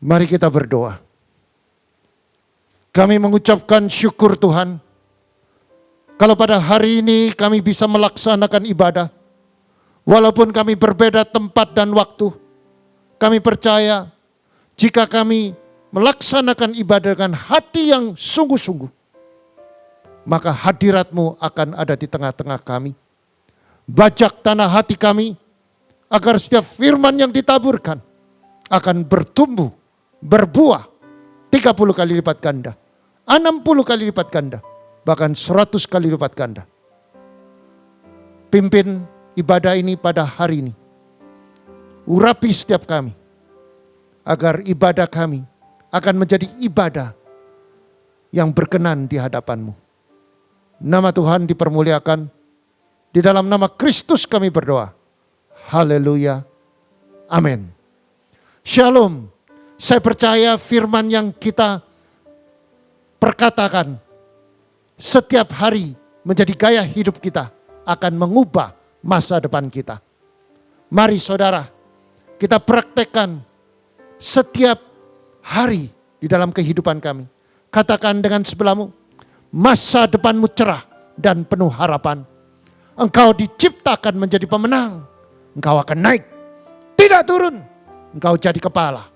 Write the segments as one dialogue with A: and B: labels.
A: Mari kita berdoa. Kami mengucapkan syukur Tuhan, kalau pada hari ini kami bisa melaksanakan ibadah, walaupun kami berbeda tempat dan waktu. Kami percaya jika kami melaksanakan ibadah dengan hati yang sungguh-sungguh, maka hadirat-Mu akan ada di tengah-tengah kami. Bajak tanah hati kami, agar setiap firman yang ditaburkan akan bertumbuh, berbuah 30 kali lipat ganda, 60 kali lipat ganda, bahkan 100 kali lipat ganda. Pimpin ibadah ini pada hari ini. Urapi setiap kami, agar ibadah kami akan menjadi ibadah yang berkenan di hadapan-Mu. Nama Tuhan dipermuliakan. Di dalam nama Kristus kami berdoa. Haleluya. Amin. Shalom. Saya percaya firman yang kita perkatakan setiap hari menjadi gaya hidup kita akan mengubah masa depan kita. Mari saudara, kita praktekkan setiap hari di dalam kehidupan kami. Katakan dengan sebelahmu, masa depanmu cerah dan penuh harapan. Engkau diciptakan menjadi pemenang. Engkau akan naik, tidak turun. Engkau jadi kepala,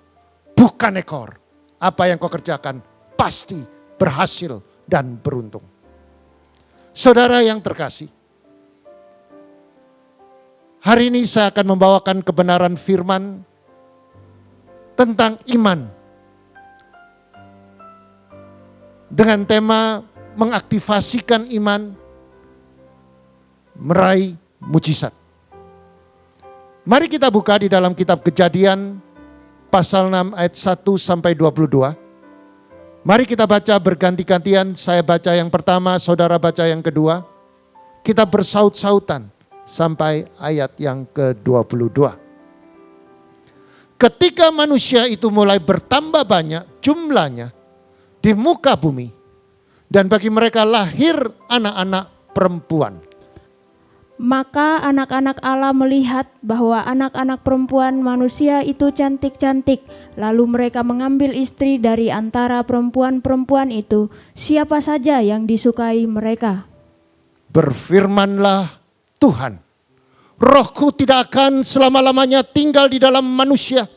A: bukan ekor. Apa yang kau kerjakan pasti berhasil dan beruntung. Saudara yang terkasih, hari ini saya akan membawakan kebenaran firman tentang iman. Dengan tema mengaktifasikan iman, meraih mujizat. Mari kita buka di dalam kitab Kejadian pasal 6 ayat 1 sampai 22. Mari kita baca berganti-gantian, saya baca yang pertama, saudara baca yang kedua. Kita bersaut-sautan sampai ayat yang ke-22. Ketika manusia itu mulai bertambah banyak jumlahnya di muka bumi, dan bagi mereka lahir anak-anak perempuan.
B: Maka anak-anak Allah melihat bahwa anak-anak perempuan manusia itu cantik-cantik. Lalu mereka mengambil istri dari antara perempuan-perempuan itu, siapa saja yang disukai mereka.
A: Berfirmanlah Tuhan, Rohku tidak akan selama-lamanya tinggal di dalam manusia,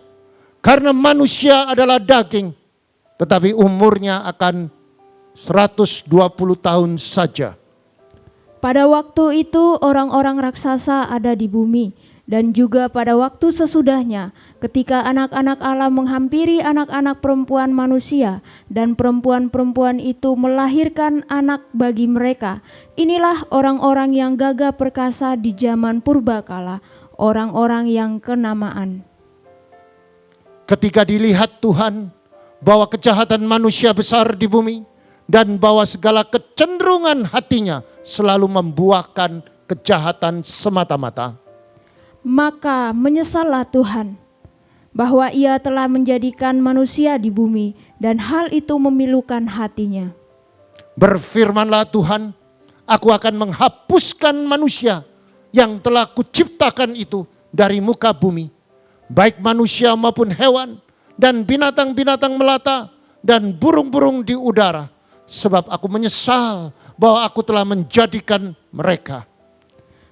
A: karena manusia adalah daging, tetapi umurnya akan 120 tahun saja.
B: Pada waktu itu orang-orang raksasa ada di bumi, dan juga pada waktu sesudahnya ketika anak-anak Allah menghampiri anak-anak perempuan manusia, dan perempuan-perempuan itu melahirkan anak bagi mereka. Inilah orang-orang yang gagah perkasa di zaman purbakala, orang-orang yang kenamaan.
A: Ketika dilihat Tuhan bahwa kejahatan manusia besar di bumi, dan bahwa segala kecenderungan hatinya selalu membuahkan kejahatan semata-mata.
B: Maka menyesallah Tuhan bahwa Ia telah menjadikan manusia di bumi, dan hal itu memilukan hatinya.
A: Berfirmanlah Tuhan, aku akan menghapuskan manusia yang telah kuciptakan itu dari muka bumi, baik manusia maupun hewan, dan binatang-binatang melata, dan burung-burung di udara. Sebab aku menyesal bahwa aku telah menjadikan mereka.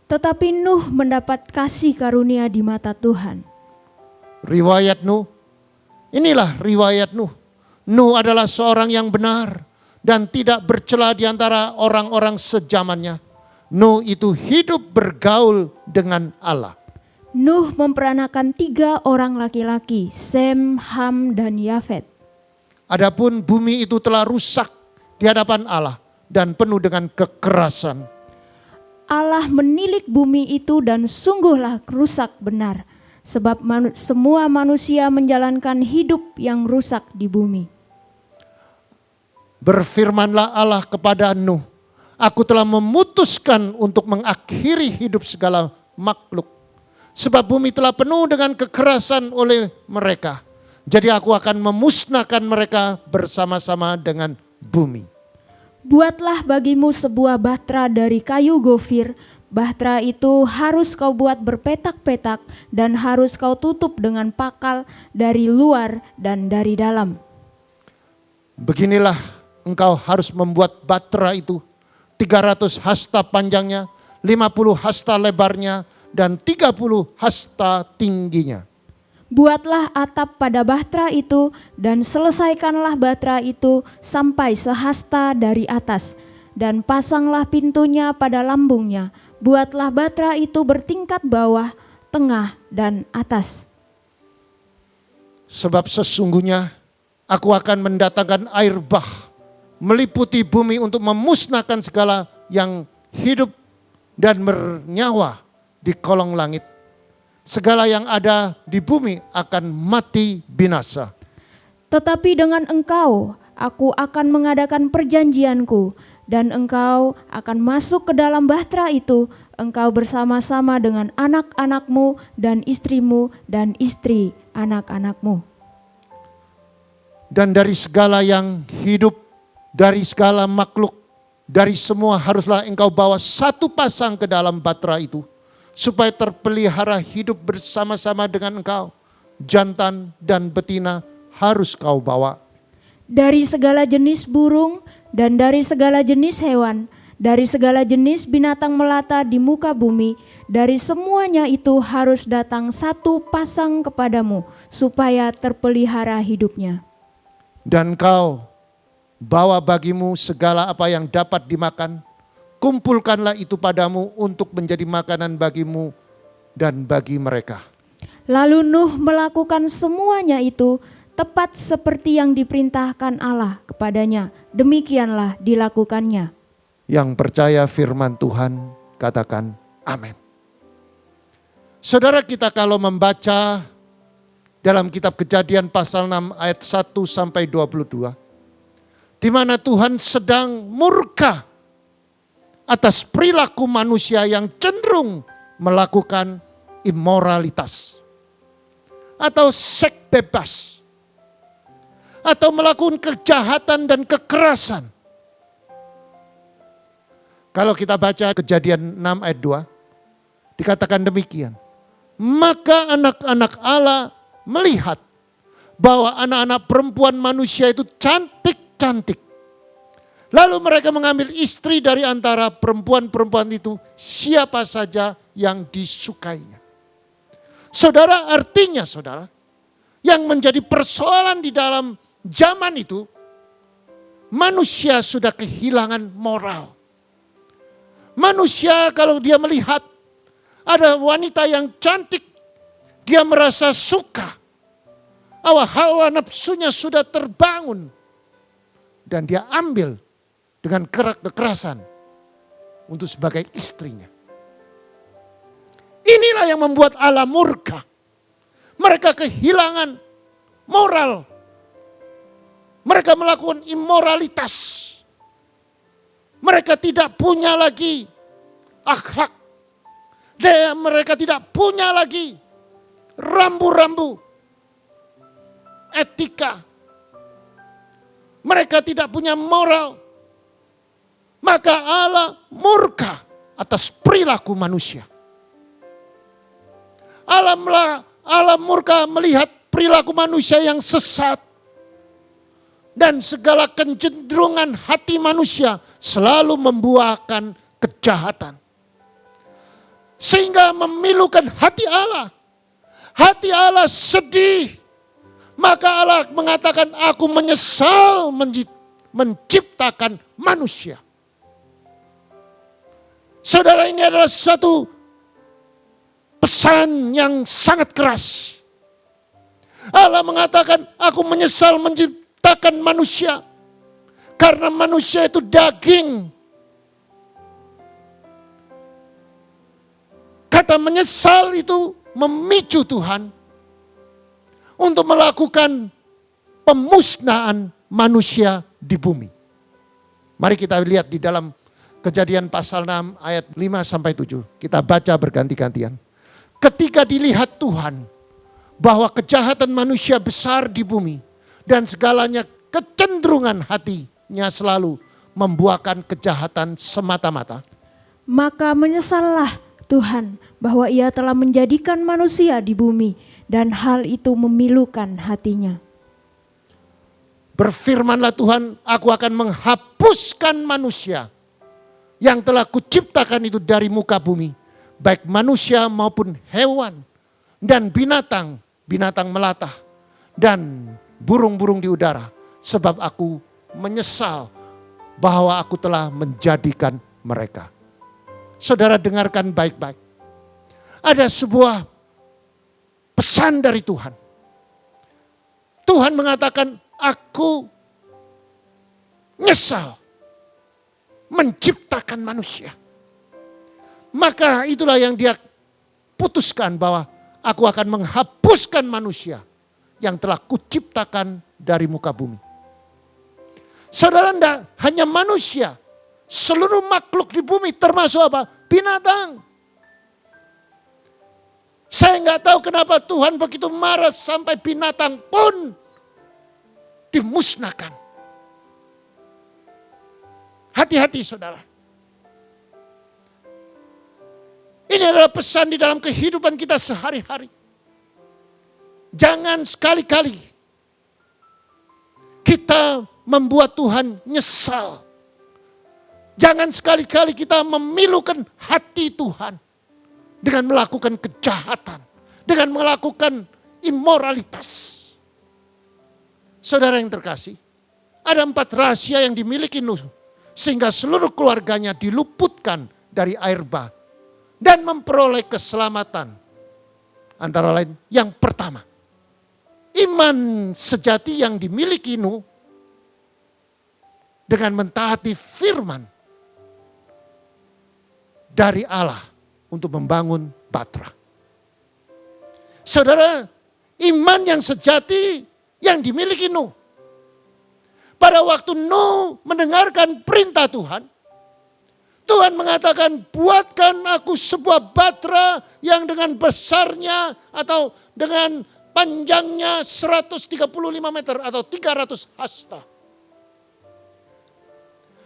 B: Tetapi Nuh mendapat kasih karunia di mata Tuhan.
A: Riwayat Nuh, inilah riwayat Nuh. Nuh adalah seorang yang benar dan tidak bercela di antara orang-orang sejamannya. Nuh itu hidup bergaul dengan Allah.
B: Nuh memperanakan 3 orang laki-laki, Sem, Ham, dan Yafet.
A: Adapun bumi itu telah rusak di hadapan Allah dan penuh dengan kekerasan.
B: Allah menilik bumi itu dan sungguhlah rusak benar, sebab semua manusia menjalankan hidup yang rusak di bumi.
A: Berfirmanlah Allah kepada Nuh, aku telah memutuskan untuk mengakhiri hidup segala makhluk, sebab bumi telah penuh dengan kekerasan oleh mereka. Jadi aku akan memusnahkan mereka bersama-sama dengan bumi.
B: Buatlah bagimu sebuah batra dari kayu gofir, Bahtera itu harus kau buat berpetak-petak dan harus kau tutup dengan pakal dari luar dan dari dalam.
A: Beginilah engkau harus membuat bahtera itu 300 hasta panjangnya, 50 hasta lebarnya, dan 30 hasta tingginya.
B: Buatlah atap pada bahtera itu dan selesaikanlah bahtera itu sampai sehasta dari atas, dan pasanglah pintunya pada lambungnya. Buatlah bahtera itu bertingkat bawah, tengah, dan atas.
A: Sebab sesungguhnya aku akan mendatangkan air bah meliputi bumi untuk memusnahkan segala yang hidup dan bernyawa di kolong langit. Segala yang ada di bumi akan mati binasa.
B: Tetapi dengan engkau, aku akan mengadakan perjanjianku, dan engkau akan masuk ke dalam bahtera itu, engkau bersama-sama dengan anak-anakmu dan istrimu dan istri anak-anakmu.
A: Dan dari segala yang hidup, dari segala makhluk, dari semua haruslah engkau bawa satu pasang ke dalam bahtera itu, supaya terpelihara hidup bersama-sama dengan engkau. Jantan dan betina harus kau bawa.
B: Dari segala jenis burung dan dari segala jenis hewan, dari segala jenis binatang melata di muka bumi, dari semuanya itu harus datang satu pasang kepadamu, supaya terpelihara hidupnya.
A: Dan kau bawa bagimu segala apa yang dapat dimakan, kumpulkanlah itu padamu untuk menjadi makanan bagimu dan bagi mereka.
B: Lalu Nuh melakukan semuanya itu tepat seperti yang diperintahkan Allah kepadanya. Demikianlah dilakukannya.
A: Yang percaya firman Tuhan katakan amin. Saudara, kita kalau membaca dalam kitab Kejadian pasal 6 ayat 1 sampai 22, di mana Tuhan sedang murka atas perilaku manusia yang cenderung melakukan imoralitas atau seks bebas atau melakukan kejahatan dan kekerasan. Kalau kita baca Kejadian 6 ayat 2, dikatakan demikian. Maka anak-anak Allah melihat bahwa anak-anak perempuan manusia itu cantik-cantik. Lalu mereka mengambil istri dari antara perempuan-perempuan itu, siapa saja yang disukainya. Saudara, artinya saudara, yang menjadi persoalan di dalam zaman itu, manusia sudah kehilangan moral. Manusia kalau dia melihat ada wanita yang cantik, dia merasa suka. Hawa nafsunya sudah terbangun. Dan dia ambil dengan kekerasan untuk sebagai istrinya. Inilah yang membuat Allah murka. Mereka kehilangan moral. Mereka melakukan immoralitas. Mereka tidak punya lagi akhlak. Mereka tidak punya lagi rambu-rambu etika. Mereka tidak punya moral. Maka Allah murka atas perilaku manusia. Allah murka melihat perilaku manusia yang sesat. Dan segala kecenderungan hati manusia selalu membuahkan kejahatan. Sehingga memilukan hati Allah. Hati Allah sedih. Maka Allah mengatakan, aku menyesal menciptakan manusia. Saudara, ini adalah satu pesan yang sangat keras. Allah mengatakan, aku menyesal menciptakan manusia. Karena manusia itu daging. Kata menyesal itu memicu Tuhan untuk melakukan pemusnahan manusia di bumi. Mari kita lihat di dalam Kejadian pasal 6 ayat 5 sampai 7. Kita baca berganti-gantian. Ketika dilihat Tuhan bahwa kejahatan manusia besar di bumi dan segalanya kecenderungan hatinya selalu membuahkan kejahatan semata-mata.
B: Maka menyesallah Tuhan bahwa ia telah menjadikan manusia di bumi dan hal itu memilukan hatinya.
A: Berfirmanlah Tuhan, aku akan menghapuskan manusia yang telah kuciptakan itu dari muka bumi, baik manusia maupun hewan dan binatang melata dan burung-burung di udara, sebab aku menyesal bahwa aku telah menjadikan mereka. Saudara dengarkan baik-baik. Ada sebuah pesan dari Tuhan. Tuhan mengatakan, aku nyesal menciptakan manusia. Maka itulah yang dia putuskan, bahwa aku akan menghapuskan manusia yang telah kuciptakan dari muka bumi. Saudara, tidak hanya manusia, seluruh makhluk di bumi termasuk apa? Binatang. Saya nggak tahu kenapa Tuhan begitu marah sampai binatang pun dimusnahkan. Hati-hati saudara. Ini adalah pesan di dalam kehidupan kita sehari-hari. Jangan sekali-kali kita membuat Tuhan nyesal. Jangan sekali-kali kita memilukan hati Tuhan dengan melakukan kejahatan, dengan melakukan imoralitas. Saudara yang terkasih, ada 4 rahasia yang dimiliki Nuh sehingga seluruh keluarganya diluputkan dari air bah dan memperoleh keselamatan. Antara lain, yang pertama, iman sejati yang dimiliki Nuh dengan mentaati firman dari Allah untuk membangun Batra. Saudara, iman yang sejati yang dimiliki Nuh. Pada waktu Nuh mendengarkan perintah Tuhan, Tuhan mengatakan, buatkan aku sebuah batra yang dengan besarnya atau dengan panjangnya 135 meter atau 300 hasta.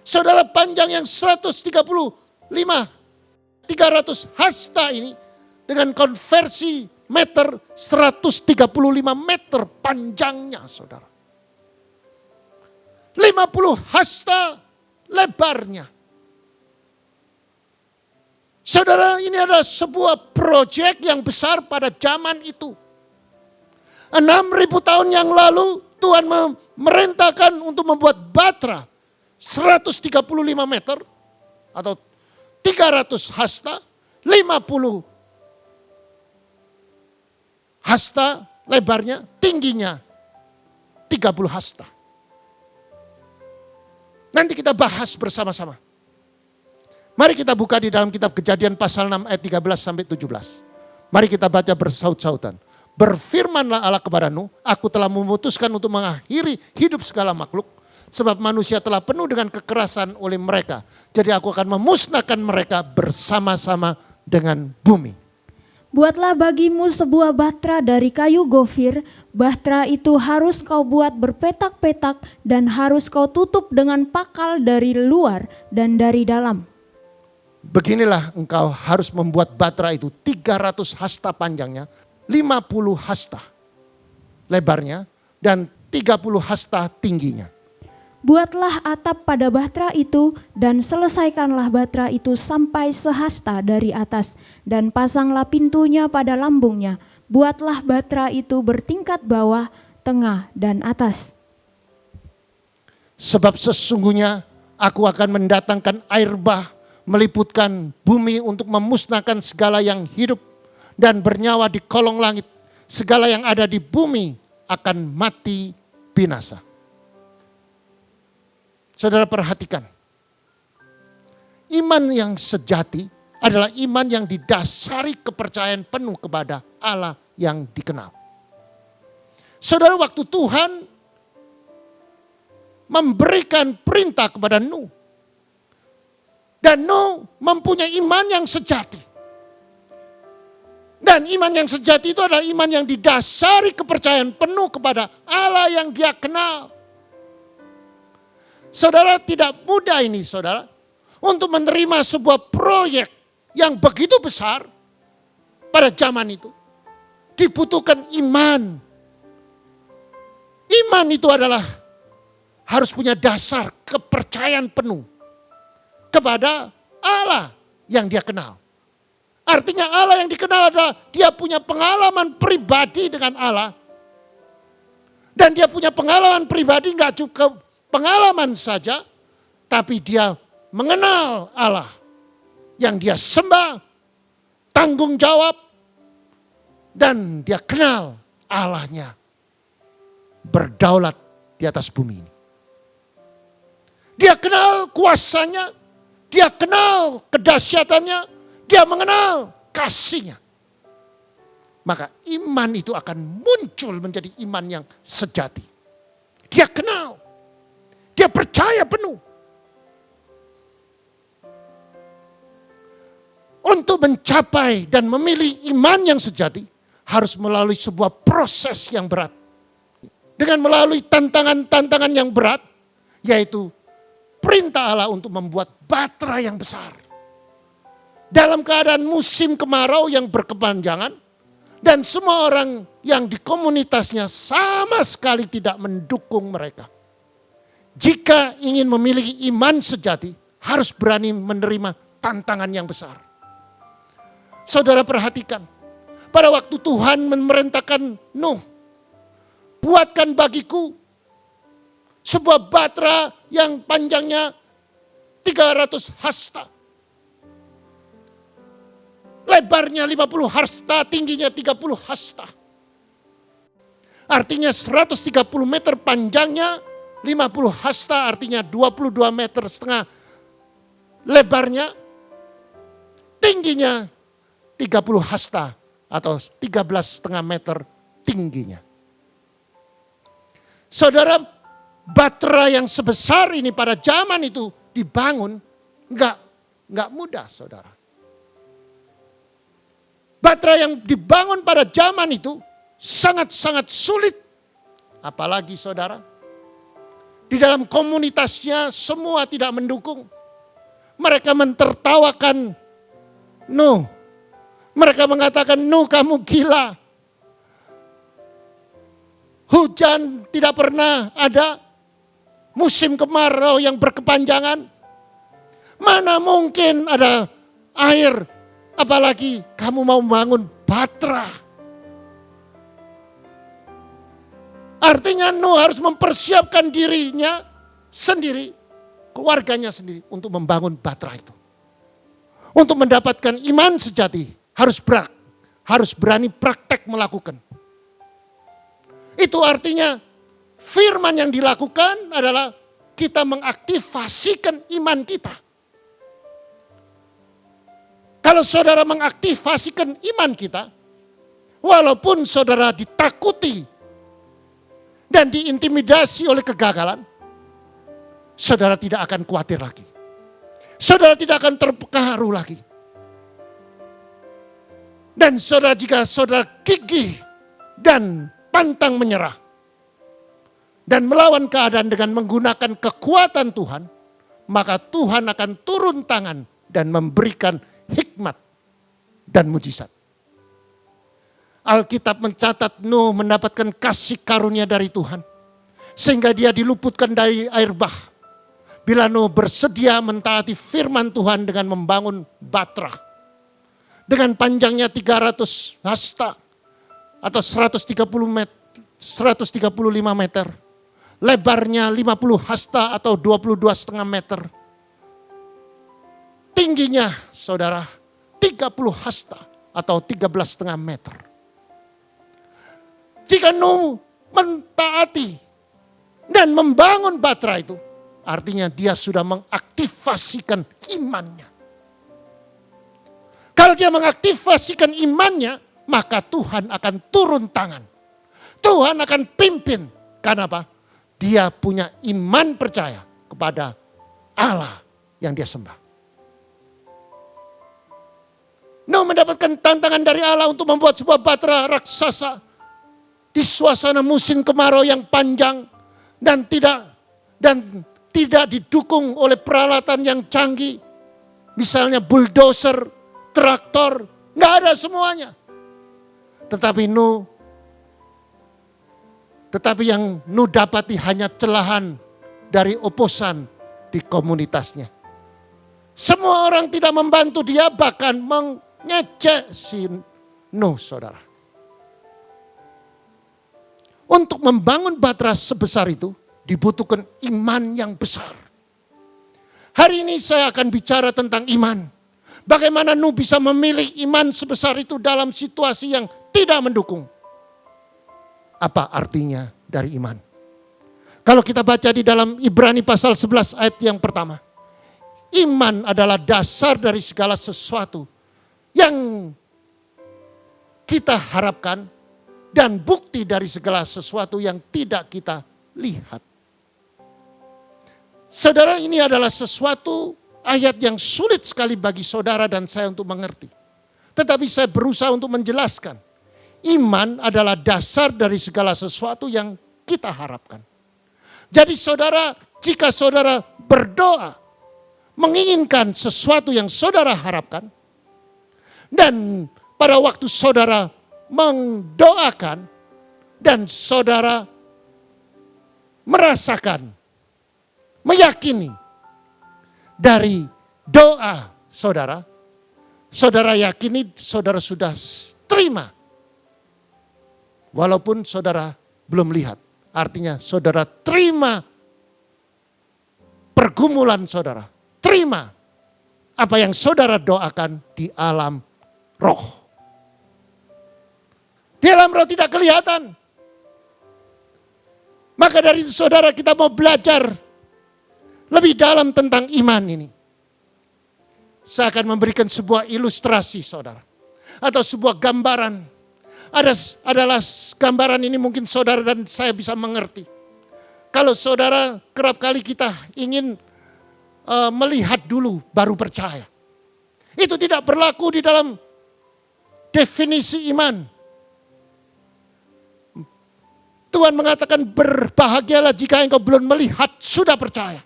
A: Saudara, panjang yang 135, 300 hasta ini dengan konversi meter, 135 meter panjangnya saudara. 50 hasta lebarnya. Saudara, ini adalah sebuah proyek yang besar pada zaman itu. 6.000 tahun yang lalu Tuhan memerintahkan untuk membuat batra 135 meter atau 300 hasta, 50 hasta lebarnya, tingginya 30 hasta. Nanti kita bahas bersama-sama. Mari kita buka di dalam kitab Kejadian pasal 6 ayat 13 sampai 17. Mari kita baca bersaut-sautan. Berfirmanlah Allah kepada Nuh, aku telah memutuskan untuk mengakhiri hidup segala makhluk, sebab manusia telah penuh dengan kekerasan oleh mereka. Jadi aku akan memusnahkan mereka bersama-sama dengan bumi.
B: Buatlah bagimu sebuah batra dari kayu gofir. Batra itu harus kau buat berpetak-petak dan harus kau tutup dengan pakal dari luar dan dari dalam.
A: Beginilah engkau harus membuat batra itu 300 hasta panjangnya, 50 hasta lebarnya dan 30 hasta tingginya.
B: Buatlah atap pada batra itu dan selesaikanlah batra itu sampai sehasta dari atas dan pasanglah pintunya pada lambungnya. Buatlah batra itu bertingkat bawah, tengah, dan atas.
A: Sebab sesungguhnya aku akan mendatangkan air bah, meliputkan bumi untuk memusnahkan segala yang hidup dan bernyawa di kolong langit. Segala yang ada di bumi akan mati binasa. Saudara perhatikan, iman yang sejati adalah iman yang didasari kepercayaan penuh kepada Allah yang dikenal. Saudara, waktu Tuhan memberikan perintah kepada Nuh, dan Nuh mempunyai iman yang sejati. Dan iman yang sejati itu adalah iman yang didasari kepercayaan penuh kepada Allah yang dia kenal. Saudara, tidak mudah ini saudara, untuk menerima sebuah proyek yang begitu besar pada zaman itu, dibutuhkan iman. Iman itu adalah harus punya dasar kepercayaan penuh kepada Allah yang dia kenal. Artinya Allah yang dikenal adalah dia punya pengalaman pribadi dengan Allah. Dan dia punya pengalaman pribadi gak cukup pengalaman saja, tapi dia mengenal Allah yang dia sembah, tanggung jawab, dan dia kenal Allahnya berdaulat di atas bumi ini. Dia kenal kuasanya, dia kenal kedahsyatannya, dia mengenal kasihnya. Maka iman itu akan muncul menjadi iman yang sejati. Dia kenal, dia percaya penuh. Untuk mencapai dan memilih iman yang sejati harus melalui sebuah proses yang berat. Dengan melalui tantangan-tantangan yang berat, yaitu perintah Allah untuk membuat batra yang besar. Dalam keadaan musim kemarau yang berkepanjangan, dan semua orang yang di komunitasnya sama sekali tidak mendukung mereka. Jika ingin memiliki iman sejati, harus berani menerima tantangan yang besar. Saudara perhatikan, pada waktu Tuhan memerintahkan Nuh, buatkan bagiku sebuah batra yang panjangnya 300 hasta. Lebarnya 50 hasta, tingginya 30 hasta. Artinya 130 meter panjangnya, 50 hasta artinya 22 meter setengah lebarnya. Tingginya 30 hasta atau 13,5 meter tingginya. Saudara, batra yang sebesar ini pada zaman itu dibangun enggak mudah, saudara. Batra yang dibangun pada zaman itu sangat-sangat sulit. Apalagi saudara, di dalam komunitasnya semua tidak mendukung. Mereka mentertawakan Nuh. Mereka mengatakan, Nuh kamu gila. Hujan tidak pernah ada. Musim kemarau yang berkepanjangan. Mana mungkin ada air. Apalagi kamu mau membangun batra. Artinya Nuh harus mempersiapkan dirinya sendiri, keluarganya sendiri untuk membangun batra itu. Untuk mendapatkan iman sejati harus berani praktek melakukan. Itu artinya firman yang dilakukan adalah kita mengaktifasikan iman kita. Kalau saudara mengaktifasikan iman kita, walaupun saudara ditakuti dan diintimidasi oleh kegagalan, saudara tidak akan khawatir lagi. Saudara tidak akan terpengaruh lagi. Dan saudara, jika saudara gigih dan pantang menyerah dan melawan keadaan dengan menggunakan kekuatan Tuhan, maka Tuhan akan turun tangan dan memberikan hikmat dan mujizat. Alkitab mencatat Nuh mendapatkan kasih karunia dari Tuhan. Sehingga dia diluputkan dari air bah. Bila Nuh bersedia mentaati firman Tuhan dengan membangun batra. Dengan panjangnya 300 hasta atau 135 meter. Lebarnya 50 hasta atau 22,5 meter. Tingginya saudara 30 hasta atau 13,5 meter. Jika Nuh mentaati dan membangun batra itu, artinya dia sudah mengaktifasikan imannya. Kalau dia mengaktifasikan imannya, maka Tuhan akan turun tangan. Tuhan akan pimpin. Karena apa? Dia punya iman percaya kepada Allah yang dia sembah. Nuh mendapatkan tantangan dari Allah untuk membuat sebuah batra raksasa di suasana musim kemarau yang panjang dan tidak didukung oleh peralatan yang canggih misalnya bulldozer, traktor, nggak ada semuanya. Tetapi yang Nuh dapati hanya celahan dari oposan di komunitasnya. Semua orang tidak membantu dia, bahkan mengejek si Nuh, saudara. Untuk membangun bahtera sebesar itu dibutuhkan iman yang besar. Hari ini saya akan bicara tentang iman. Bagaimana Nuh bisa memilih iman sebesar itu dalam situasi yang tidak mendukung. Apa artinya dari iman? Kalau kita baca di dalam Ibrani pasal 11 ayat yang pertama. Iman adalah dasar dari segala sesuatu yang kita harapkan dan bukti dari segala sesuatu yang tidak kita lihat. Saudara, ini adalah sesuatu ayat yang sulit sekali bagi saudara dan saya untuk mengerti. Tetapi saya berusaha untuk menjelaskan. Iman adalah dasar dari segala sesuatu yang kita harapkan. Jadi saudara, jika saudara berdoa, menginginkan sesuatu yang saudara harapkan, dan pada waktu saudara mendoakan, dan saudara merasakan, meyakini dari doa saudara, saudara yakini saudara sudah terima. Walaupun saudara belum lihat. Artinya saudara terima pergumulan saudara. Terima apa yang saudara doakan di alam roh. Di alam roh tidak kelihatan. Maka dari itu saudara, kita mau belajar lebih dalam tentang iman ini. Saya akan memberikan sebuah ilustrasi saudara. Atau sebuah gambaran. Adalah gambaran ini mungkin saudara dan saya bisa mengerti. Kalau saudara, kerap kali kita ingin melihat dulu baru percaya. Itu tidak berlaku di dalam definisi iman. Tuhan mengatakan berbahagialah jika engkau belum melihat sudah percaya.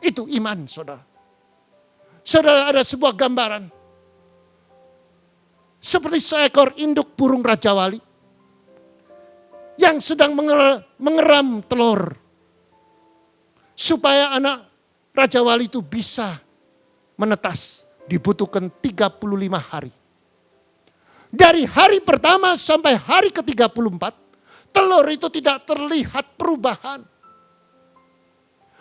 A: Itu iman saudara. Saudara, ada sebuah gambaran. Seperti seekor induk burung Raja Wali yang sedang mengeram telur. Supaya anak Raja Wali itu bisa menetas. Dibutuhkan 35 hari. Dari hari pertama sampai hari ke-34, telur itu tidak terlihat perubahan.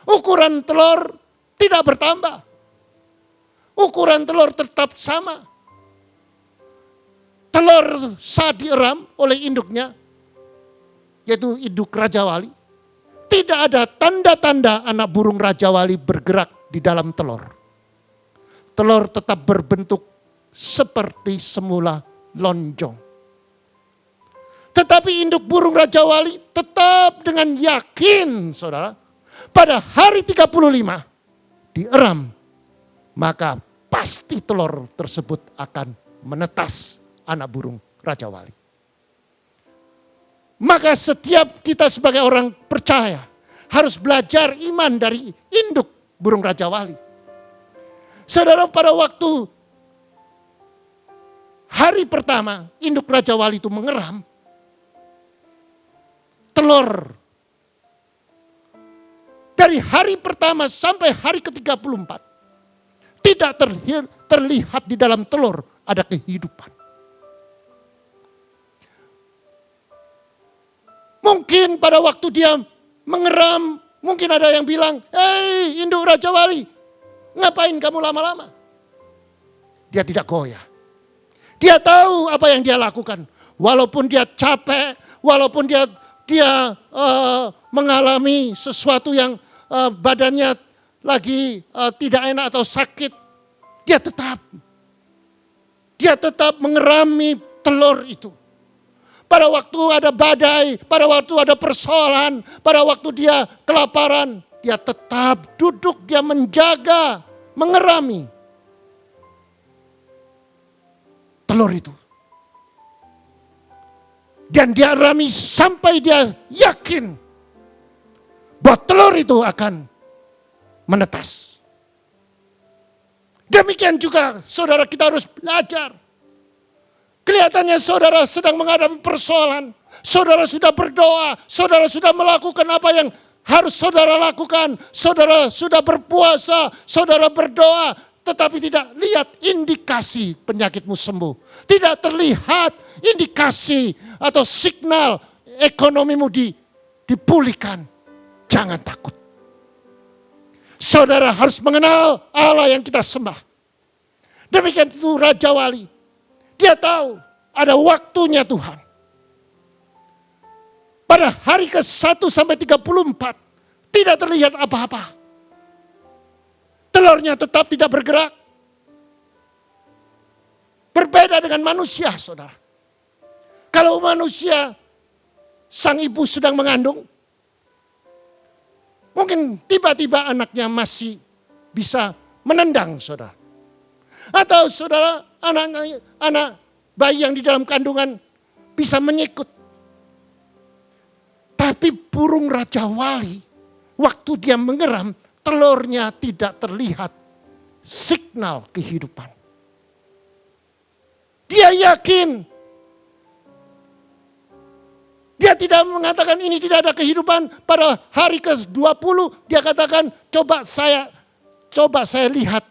A: Ukuran telur tidak bertambah. Ukuran telur tetap sama. Telur saat dieram oleh induknya, yaitu induk Raja Wali, tidak ada tanda-tanda anak burung Raja Wali bergerak di dalam telur. Telur tetap berbentuk seperti semula lonjong. Tetapi induk burung Raja Wali tetap dengan yakin, saudara, pada hari 35 dieram, maka pasti telur tersebut akan menetas anak burung Raja Wali. Maka setiap kita sebagai orang percaya harus belajar iman dari induk burung Raja Wali. Saudara, pada waktu hari pertama induk Raja Wali itu mengeram, telur dari hari pertama sampai hari ke-34 tidak terlihat di dalam telur ada kehidupan. Mungkin pada waktu dia mengeram, mungkin ada yang bilang, "Hei induk Raja Wali, ngapain kamu lama-lama?" Dia tidak goyah. Dia tahu apa yang dia lakukan. Walaupun dia capek, walaupun dia mengalami sesuatu yang badannya lagi tidak enak atau sakit, dia tetap mengerami telur itu. Pada waktu ada badai, pada waktu ada persoalan, pada waktu dia kelaparan, dia tetap duduk, dia menjaga, mengerami telur itu. Dan dia rami sampai dia yakin bahwa telur itu akan menetas. Demikian juga saudara, kita harus belajar. Kelihatannya saudara sedang menghadapi persoalan. Saudara sudah berdoa, saudara sudah melakukan apa yang harus saudara lakukan. Saudara sudah berpuasa, saudara berdoa, tetapi tidak lihat indikasi penyakitmu sembuh. Tidak terlihat indikasi atau signal ekonomimu dipulihkan. Jangan takut. Saudara harus mengenal Allah yang kita sembah. Demikian itu Raja Wali. Dia tahu ada waktunya Tuhan. Pada hari ke-1 sampai 34 tidak terlihat apa-apa. Telurnya tetap tidak bergerak. Berbeda dengan manusia, saudara. Kalau manusia, sang ibu sedang mengandung, mungkin tiba-tiba anaknya masih bisa menendang, saudara. Atau saudara, anak bayi yang di dalam kandungan bisa menyikut. Tapi burung Raja Wali, waktu dia mengeram, telurnya tidak terlihat signal kehidupan. Dia yakin. Dia tidak mengatakan ini tidak ada kehidupan. Pada hari ke-20 dia katakan coba saya lihat.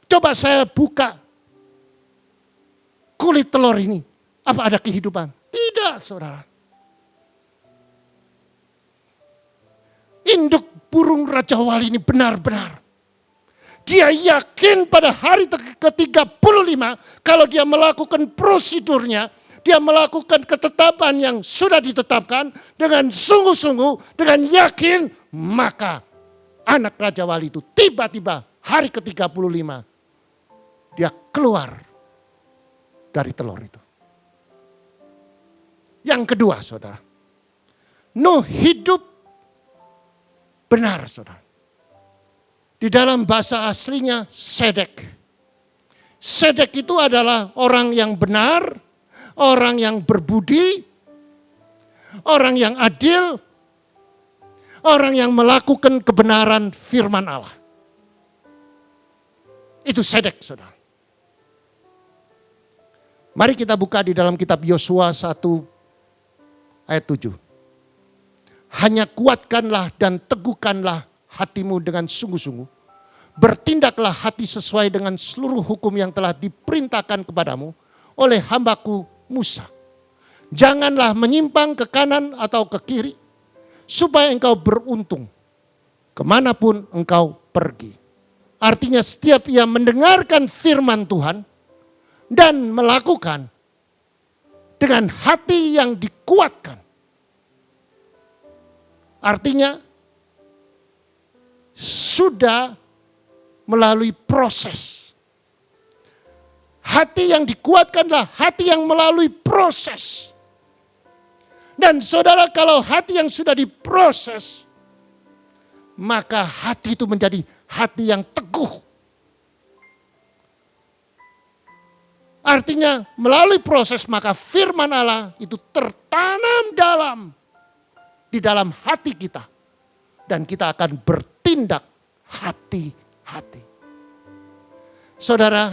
A: Coba saya buka kulit telur ini. Apa ada kehidupan? Tidak, saudara. Induk burung Raja Wali ini benar-benar. Dia yakin pada hari ke-35 kalau dia melakukan prosedurnya, dia melakukan ketetapan yang sudah ditetapkan dengan sungguh-sungguh, dengan yakin, maka anak Raja Wali itu tiba-tiba hari ke-35 dia keluar dari telur itu. Yang kedua, saudara, Nuh hidup benar, saudara. Di dalam bahasa aslinya Sedek. Sedek itu adalah orang yang benar, orang yang berbudi, orang yang adil, orang yang melakukan kebenaran firman Allah. Itu Sedek, saudara. Mari kita buka di dalam kitab Yosua 1 ayat 7. Hanya kuatkanlah dan teguhkanlah hatimu dengan sungguh-sungguh. Bertindaklah hati sesuai dengan seluruh hukum yang telah diperintahkan kepadamu oleh hambaku Musa. Janganlah menyimpang ke kanan atau ke kiri, supaya engkau beruntung kemanapun engkau pergi. Artinya setiap ia mendengarkan firman Tuhan dan melakukan dengan hati yang dikuatkan. Artinya sudah melalui proses. Hati yang dikuatkanlah hati yang melalui proses. Dan saudara, kalau hati yang sudah diproses, maka hati itu menjadi hati yang teguh. Artinya melalui proses maka firman Allah itu tertanam di dalam hati kita. Dan kita akan bertindak hati-hati. Saudara,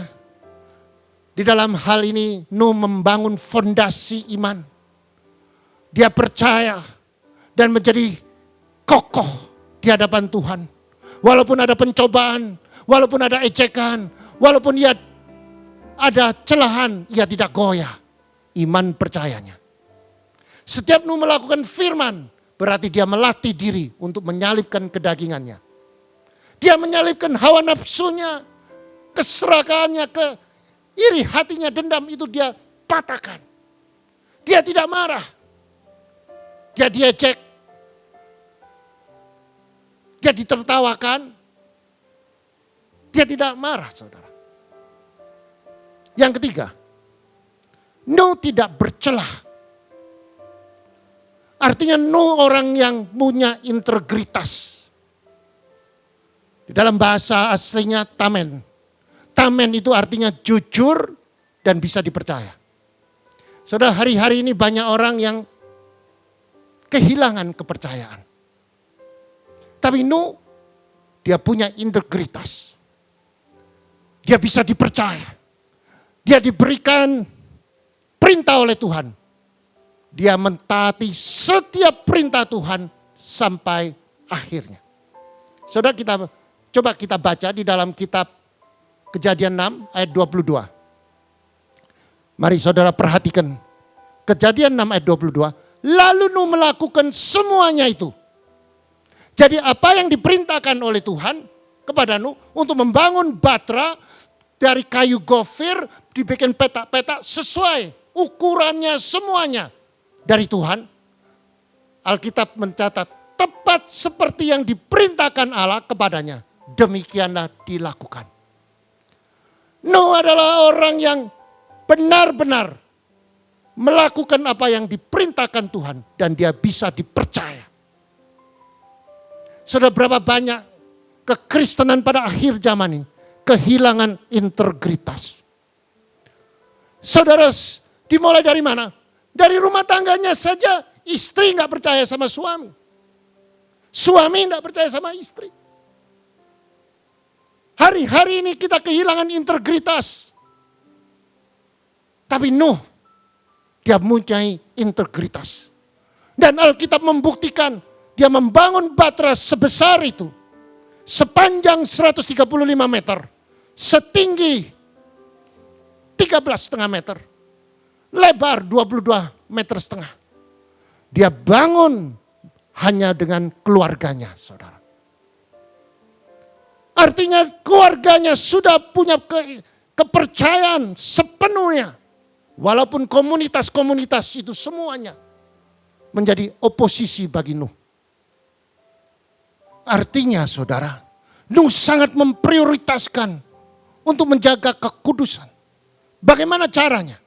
A: di dalam hal ini Nuh membangun fondasi iman. Dia percaya dan menjadi kokoh di hadapan Tuhan. Walaupun ada pencobaan, walaupun ada ejekan, walaupun ia ada celahan, ia tidak goyah. Iman percayanya. Setiap Nuh melakukan firman, berarti dia melatih diri untuk menyalibkan kedagingannya. Dia menyalibkan hawa nafsunya, keserakahannya, iri hatinya, dendam itu dia patahkan. Dia tidak marah. Dia diejek. Dia ditertawakan. Dia tidak marah, saudara. Yang ketiga, Nuh tidak bercelah. Artinya Nuh orang yang punya integritas. Di dalam bahasa aslinya tamen. Tamen itu artinya jujur dan bisa dipercaya. Saudara, hari-hari ini banyak orang yang kehilangan kepercayaan. Tapi Nuh dia punya integritas. Dia bisa dipercaya. Dia diberikan perintah oleh Tuhan. Dia mentaati setiap perintah Tuhan sampai akhirnya. Saudara, coba kita baca di dalam kitab Kejadian 6 ayat 22. Mari saudara perhatikan. Kejadian 6 ayat 22. Lalu Nuh melakukan semuanya itu. Jadi apa yang diperintahkan oleh Tuhan kepada Nuh untuk membangun batra dari kayu gofir, dibikin petak-petak sesuai ukurannya semuanya dari Tuhan. Alkitab mencatat tepat seperti yang diperintahkan Allah kepadanya. Demikianlah dilakukan. Nuh adalah orang yang benar-benar melakukan apa yang diperintahkan Tuhan dan dia bisa dipercaya. Sudah berapa banyak kekristenan pada akhir zaman ini kehilangan integritas. Saudara, dimulai dari mana? Dari rumah tangganya saja, istri nggak percaya sama suami. Suami nggak percaya sama istri. Hari-hari ini kita kehilangan integritas. Tapi Nuh, dia mempunyai integritas. Dan Alkitab membuktikan dia membangun batra sebesar itu. Sepanjang 135 meter. Setinggi 13,5 meter. Lebar 22 meter setengah. Dia bangun hanya dengan keluarganya, saudara. Artinya keluarganya sudah punya kepercayaan sepenuhnya. Walaupun komunitas-komunitas itu semuanya menjadi oposisi bagi Nuh. Artinya saudara, Nuh sangat memprioritaskan untuk menjaga kekudusan. Bagaimana caranya?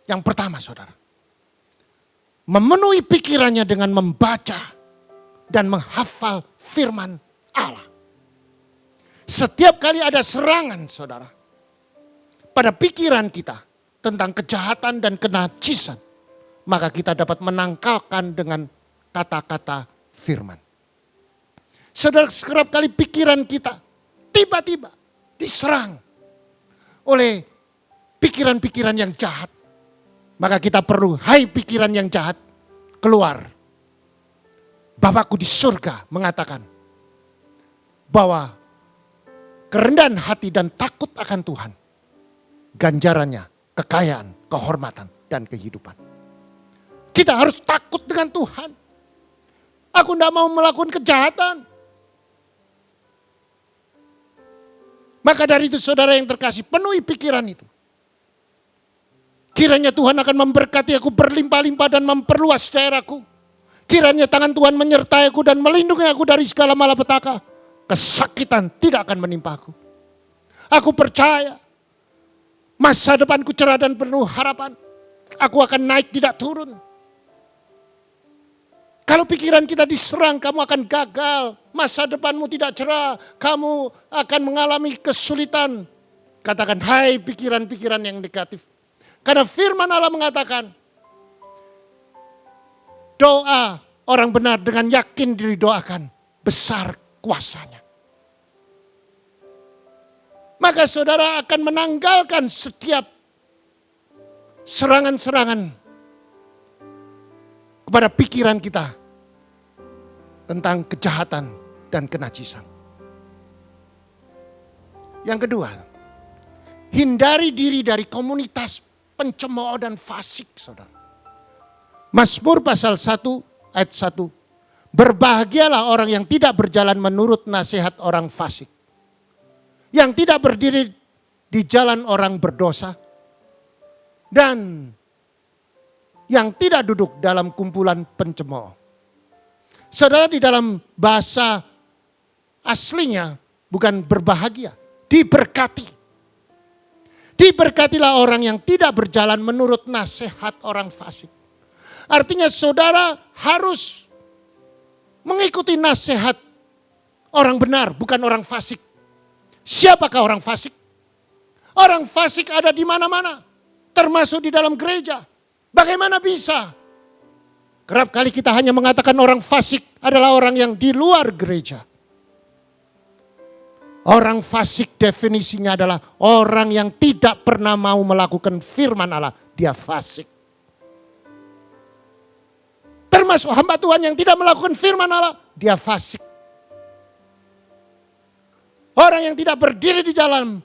A: Yang pertama saudara, memenuhi pikirannya dengan membaca dan menghafal firman Allah. Setiap kali ada serangan saudara, pada pikiran kita tentang kejahatan dan kenajisan, maka kita dapat menangkalkan dengan kata-kata firman. Saudara, setiap kali pikiran kita tiba-tiba diserang oleh pikiran-pikiran yang jahat, maka kita perlu, hai pikiran yang jahat, keluar. Bapakku di surga mengatakan bahwa kerendahan hati dan takut akan Tuhan, ganjarannya kekayaan, kehormatan, dan kehidupan. Kita harus takut dengan Tuhan. Aku tidak mau melakukan kejahatan. Maka dari itu saudara yang terkasih, penuhi pikiran itu. Kiranya Tuhan akan memberkati aku berlimpah-limpah dan memperluas daerahku. Kiranya tangan Tuhan menyertai aku dan melindungi aku dari segala malapetaka. Kesakitan tidak akan menimpa aku. Aku percaya masa depanku cerah dan penuh harapan. Aku akan naik tidak turun. Kalau pikiran kita diserang, kamu akan gagal. Masa depanmu tidak cerah. Kamu akan mengalami kesulitan. Katakan, hai pikiran-pikiran yang negatif. Karena firman Allah mengatakan, doa orang benar dengan yakin didoakan, besar kuasanya. Maka saudara akan menanggalkan setiap serangan-serangan kepada pikiran kita tentang kejahatan dan kenajisan. Yang kedua, hindari diri dari komunitas pencemooh dan fasik, saudara. Mazmur pasal 1 ayat 1. Berbahagialah orang yang tidak berjalan menurut nasihat orang fasik. Yang tidak berdiri di jalan orang berdosa. Dan yang tidak duduk dalam kumpulan pencemooh. Saudara, di dalam bahasa aslinya bukan berbahagia, diberkati. Diberkatilah orang yang tidak berjalan menurut nasihat orang fasik. Artinya saudara harus mengikuti nasihat orang benar, bukan orang fasik. Siapakah orang fasik? Orang fasik ada di mana-mana, termasuk di dalam gereja. Bagaimana bisa? Kerap kali kita hanya mengatakan orang fasik adalah orang yang di luar gereja. Orang fasik definisinya adalah orang yang tidak pernah mau melakukan firman Allah. Dia fasik. Termasuk hamba Tuhan yang tidak melakukan firman Allah, dia fasik. Orang yang tidak berdiri di jalan,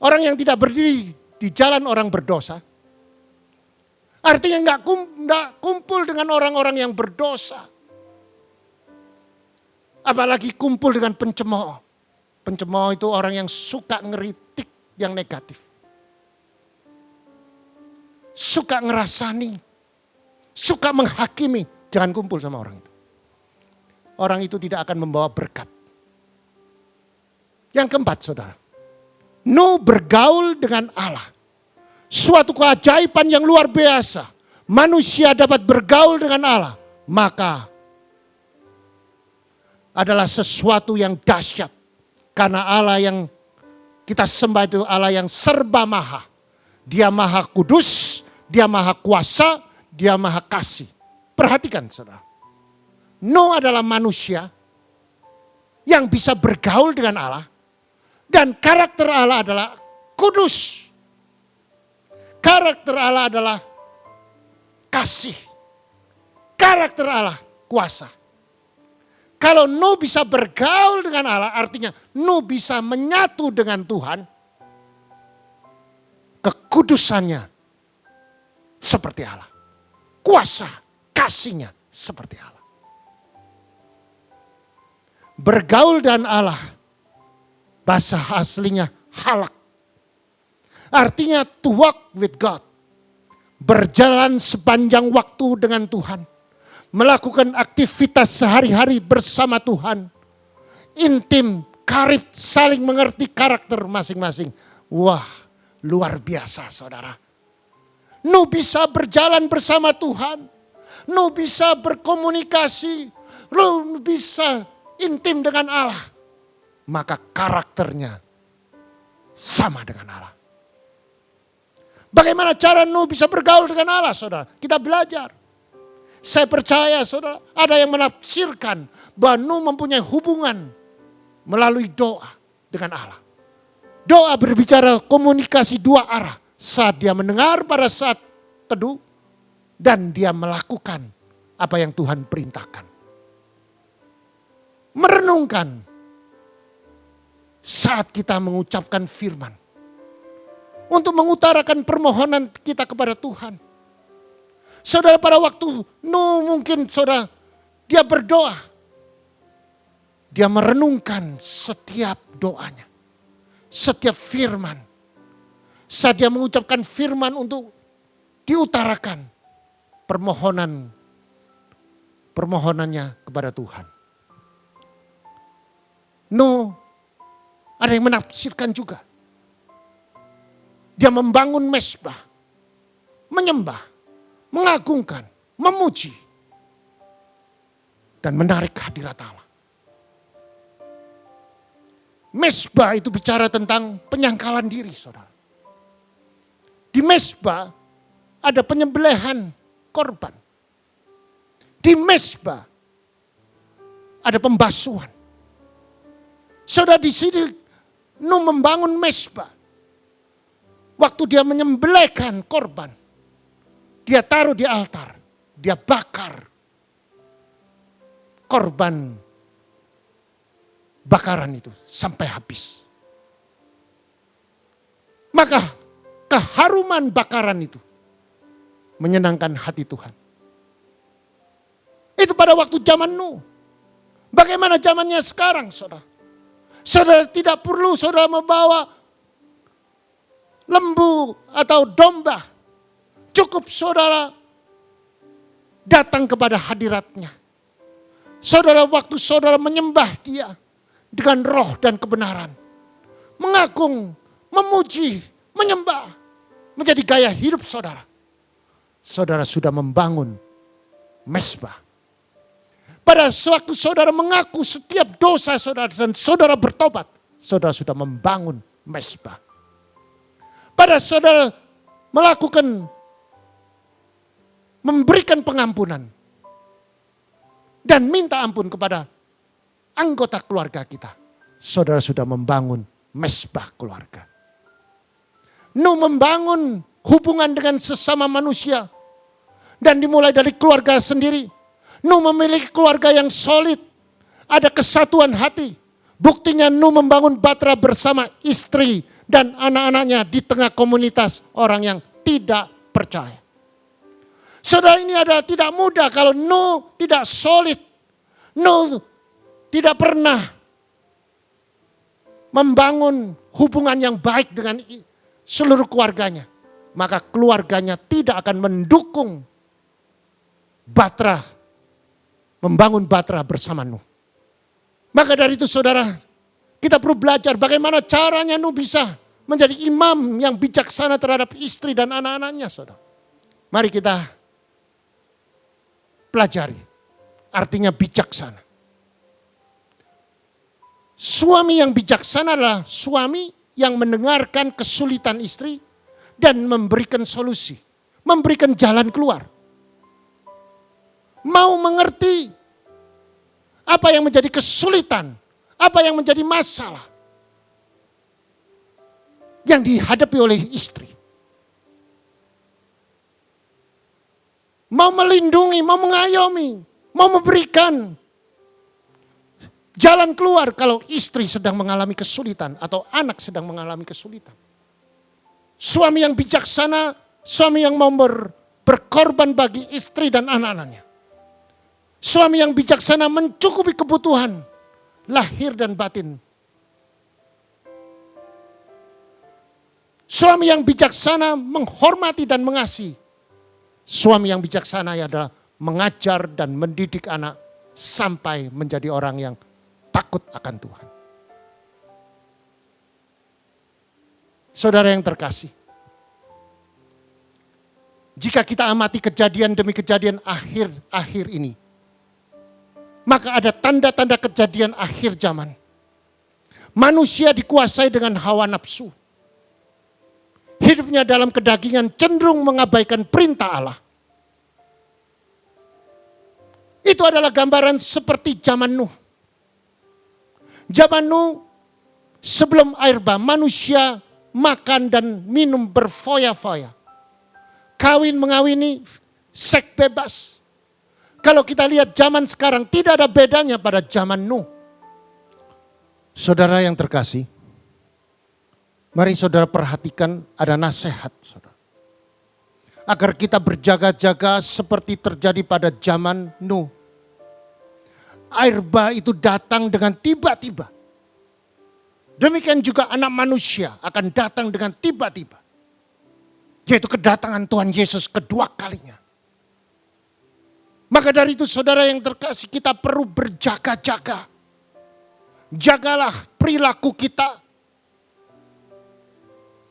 A: orang yang tidak berdiri di jalan orang berdosa, artinya nggak kumpul dengan orang-orang yang berdosa. Apalagi kumpul dengan pencemooh. Pencemooh itu orang yang suka ngeritik yang negatif. Suka ngerasani. Suka menghakimi. Jangan kumpul sama orang itu. Orang itu tidak akan membawa berkat. Yang keempat, saudara. Nuh bergaul dengan Allah. Suatu keajaiban yang luar biasa. Manusia dapat bergaul dengan Allah. Maka adalah sesuatu yang dahsyat. Karena Allah yang kita sembah itu Allah yang serba maha. Dia maha kudus, dia maha kuasa, dia maha kasih. Perhatikan saudara. Nuh adalah manusia yang bisa bergaul dengan Allah. Dan karakter Allah adalah kudus. Karakter Allah adalah kasih. Karakter Allah kuasa. Kalau Nuh bisa bergaul dengan Allah, artinya Nuh bisa menyatu dengan Tuhan. Kekudusannya seperti Allah. Kuasa, kasihnya seperti Allah. Bergaul dengan Allah, bahasa aslinya halak. Artinya to walk with God. Berjalan sepanjang waktu dengan Tuhan. Melakukan aktivitas sehari-hari bersama Tuhan. Intim, karib, saling mengerti karakter masing-masing. Wah, luar biasa saudara. Nuh bisa berjalan bersama Tuhan. Nuh bisa berkomunikasi. Nuh bisa intim dengan Allah. Maka karakternya sama dengan Allah. Bagaimana cara Nuh bisa bergaul dengan Allah saudara? Kita belajar. Saya percaya saudara, ada yang menafsirkan bahwa Nuh mempunyai hubungan melalui doa dengan Allah. Doa berbicara komunikasi dua arah. Saat dia mendengar pada saat teduh dan dia melakukan apa yang Tuhan perintahkan. Merenungkan saat kita mengucapkan firman. Untuk mengutarakan permohonan kita kepada Tuhan. Saudara pada waktu Nuh mungkin saudara dia berdoa. Dia merenungkan setiap doanya. Setiap firman. Saat dia mengucapkan firman untuk diutarakan permohonannya kepada Tuhan. Nuh ada yang menafsirkan juga. Dia membangun mezbah. Menyembah. Mengagungkan. Memuji. Dan menarik hadirat Allah. Mezbah itu bicara tentang penyangkalan diri saudara. Di mezbah ada penyembelihan korban. Di mezbah ada pembasuhan. Saudara di sini Nuh membangun mezbah. Waktu dia menyembelihkan korban. Dia taruh di altar. Dia bakar korban bakaran itu sampai habis. Maka keharuman bakaran itu menyenangkan hati Tuhan. Itu pada waktu zaman Nuh. Bagaimana zamannya sekarang saudara? Saudara tidak perlu saudara membawa lembu atau domba. Cukup saudara datang kepada hadiratnya. Saudara waktu saudara menyembah dia dengan roh dan kebenaran. Mengagung, memuji, menyembah. Menjadi gaya hidup saudara. Saudara sudah membangun mezbah. Pada waktu saudara mengaku setiap dosa saudara dan saudara bertobat. Saudara sudah membangun mezbah. Pada saudara melakukan, memberikan pengampunan. dan minta ampun kepada anggota keluarga kita, saudara sudah membangun mesbah keluarga. Nuh membangun hubungan dengan sesama manusia. Dan dimulai dari keluarga sendiri. Nuh memiliki keluarga yang solid. Ada kesatuan hati. Buktinya Nuh membangun Batra bersama istri dan anak-anaknya di tengah komunitas orang yang tidak percaya. Saudara, ini adalah tidak mudah kalau Nuh tidak solid. Nuh tidak pernah membangun hubungan yang baik dengan seluruh keluarganya. Maka keluarganya tidak akan mendukung Batra, membangun Batra bersama Nuh. Maka dari itu saudara, kita perlu belajar bagaimana caranya Nuh bisa menjadi imam yang bijaksana terhadap istri dan anak-anaknya, saudara. Mari kita pelajari artinya bijaksana. Suami yang bijaksana adalah suami yang mendengarkan kesulitan istri dan memberikan solusi, memberikan jalan keluar. Mau mengerti apa yang menjadi kesulitan, apa yang menjadi masalah yang dihadapi oleh istri. Mau melindungi, mau mengayomi, mau memberikan jalan keluar kalau istri sedang mengalami kesulitan atau anak sedang mengalami kesulitan. Suami yang bijaksana, suami yang mau berkorban bagi istri dan anak-anaknya. Suami yang bijaksana mencukupi kebutuhan lahir dan batin. Suami yang bijaksana menghormati dan mengasihi. Suami yang bijaksana adalah mengajar dan mendidik anak sampai menjadi orang yang takut akan Tuhan. Saudara yang terkasih, jika kita amati kejadian demi kejadian akhir ini, maka ada tanda-tanda kejadian akhir zaman. Manusia dikuasai dengan hawa nafsu. Hidupnya dalam kedagingan cenderung mengabaikan perintah Allah. Itu adalah gambaran seperti zaman Nuh. Zaman Nuh sebelum air bah, manusia makan dan minum berfoya-foya. Kawin mengawini, seks bebas. Kalau kita lihat zaman sekarang tidak ada bedanya pada zaman Nuh. Saudara yang terkasih, mari saudara perhatikan ada nasihat saudara. Agar kita berjaga-jaga seperti terjadi pada zaman Nuh. Air bah itu datang dengan tiba-tiba. Demikian juga anak manusia akan datang dengan tiba-tiba. Yaitu kedatangan Tuhan Yesus kedua kalinya. Maka dari itu saudara yang terkasih, kita perlu berjaga-jaga. Jagalah perilaku kita.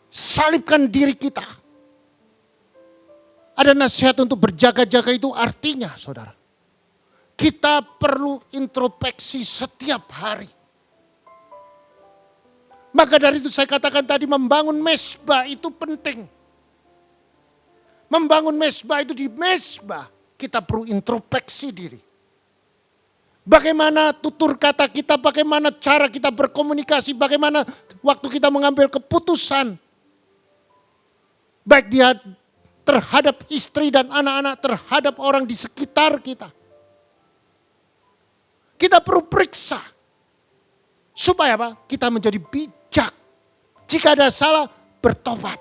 A: Salibkan diri kita. Ada nasihat untuk berjaga-jaga itu artinya saudara. Kita perlu introspeksi setiap hari. Maka dari itu saya katakan tadi membangun mesbah itu penting. Membangun mesbah itu di mesbah kita perlu introspeksi diri. Bagaimana tutur kata kita, bagaimana cara kita berkomunikasi, bagaimana waktu kita mengambil keputusan. Baik dia terhadap istri dan anak-anak, terhadap orang di sekitar kita. Kita perlu periksa. Supaya apa? Kita menjadi bijak. Jika ada salah, bertobat.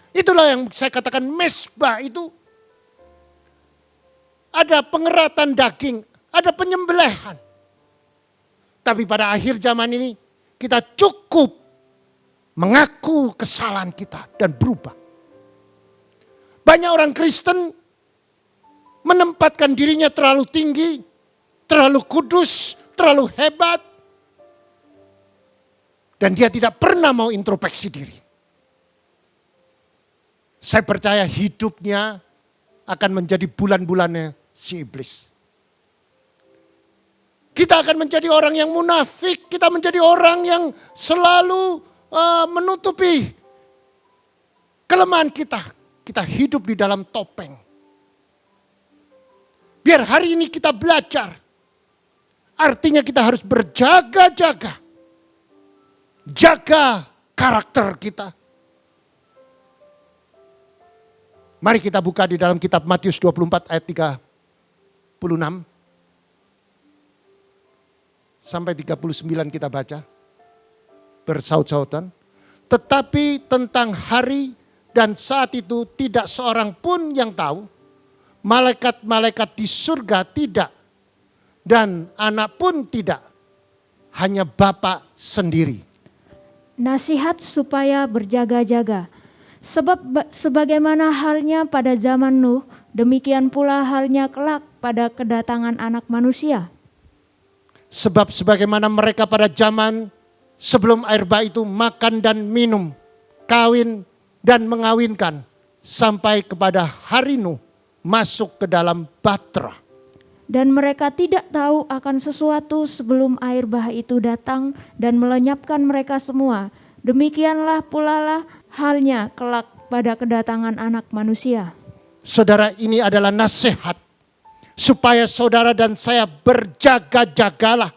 A: Itulah yang saya katakan mesbah itu. Ada pengeratan daging, ada penyembelihan. Tapi pada akhir zaman ini, kita cukup mengaku kesalahan kita dan berubah. Banyak orang Kristen menempatkan dirinya terlalu tinggi, terlalu kudus, terlalu hebat. Dan dia tidak pernah mau introspeksi diri. Saya percaya hidupnya akan menjadi bulan-bulannya si iblis. Kita akan menjadi orang yang munafik, kita menjadi orang yang selalu menutupi kelemahan kita. Kita hidup di dalam topeng. Biar hari ini kita belajar. Artinya kita harus berjaga-jaga. Jaga karakter kita. Mari kita buka di dalam kitab Matius 24 ayat 36. Sampai 39 kita baca. Bersaut-sautan. Tetapi tentang hari dan saat itu tidak seorang pun yang tahu. Malaikat-malaikat di surga tidak. Dan anak pun tidak. Hanya Bapa sendiri.
B: Nasihat supaya berjaga-jaga. Sebab sebagaimana halnya pada zaman Nuh, demikian pula halnya kelak pada kedatangan Anak Manusia.
A: Sebab sebagaimana mereka pada zaman sebelum air bah itu makan dan minum, kawin dan mengawinkan, sampai kepada hari Nuh masuk ke dalam bahtera.
B: Dan mereka tidak tahu akan sesuatu sebelum air bah itu datang dan melenyapkan mereka semua. Demikianlah pula lah halnya kelak pada kedatangan Anak Manusia.
A: Saudara, ini adalah nasihat supaya saudara dan saya berjaga-jagalah.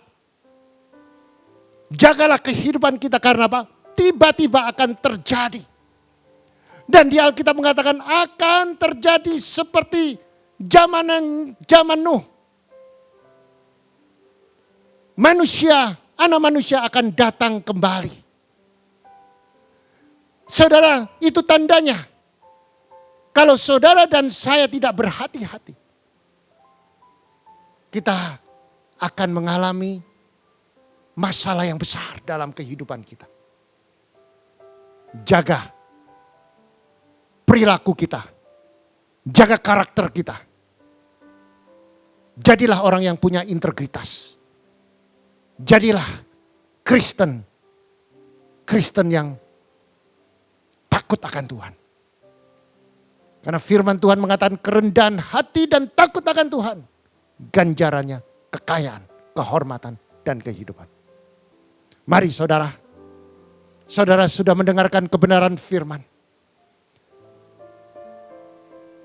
A: Jagalah kehidupan kita karena apa? Tiba-tiba akan terjadi. Dan di Alkitab mengatakan akan terjadi seperti zaman Nuh. Anak manusia akan datang kembali. Saudara, itu tandanya. Kalau saudara dan saya tidak berhati-hati, kita akan mengalami masalah yang besar dalam kehidupan kita. Jaga perilaku kita. Jaga karakter kita. Jadilah orang yang punya integritas. Jadilah Kristen. Kristen yang takut akan Tuhan. Karena firman Tuhan mengatakan kerendahan hati dan takut akan Tuhan. Ganjarannya kekayaan, kehormatan, dan kehidupan. Mari saudara. Saudara sudah mendengarkan kebenaran firman.